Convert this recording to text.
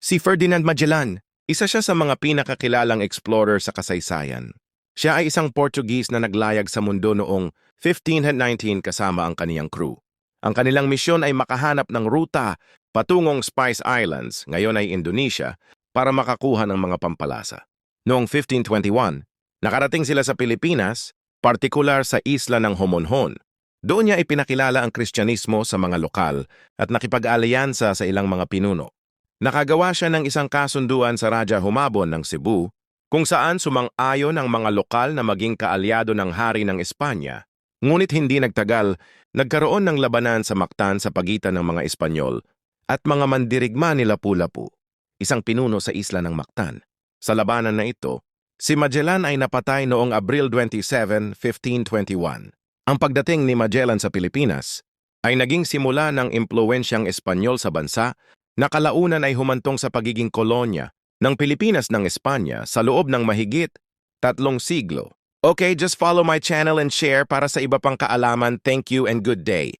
Si Ferdinand Magellan, isa siya sa mga pinakakilalang explorer sa kasaysayan. Siya ay isang Portuguese na naglayag sa mundo noong 1519 kasama ang kaniyang crew. Ang kanilang misyon ay makahanap ng ruta patungong Spice Islands, ngayon ay Indonesia, para makakuha ng mga pampalasa. Noong 1521, nakarating sila sa Pilipinas, partikular sa isla ng Homonhon. Doon niya ipinakilala ang Kristyanismo sa mga lokal at nakipag-alyansa sa ilang mga pinuno. Nakagawa siya ng isang kasunduan sa Raja Humabon ng Cebu kung saan sumang-ayon ang mga lokal na maging kaalyado ng hari ng Espanya. Ngunit hindi nagtagal, nagkaroon ng labanan sa Mactan sa pagitan ng mga Espanyol at mga mandirigma ni Lapu-Lapu, isang pinuno sa isla ng Mactan. Sa labanan na ito, si Magellan ay napatay noong Abril 27, 1521. Ang pagdating ni Magellan sa Pilipinas ay naging simula ng impluwensyang Espanyol sa bansa na kalaunan ay humantong sa pagiging kolonya ng Pilipinas ng Espanya sa loob ng mahigit 3 siglo. Okay, just follow my channel and share para sa iba pang kaalaman. Thank you and good day.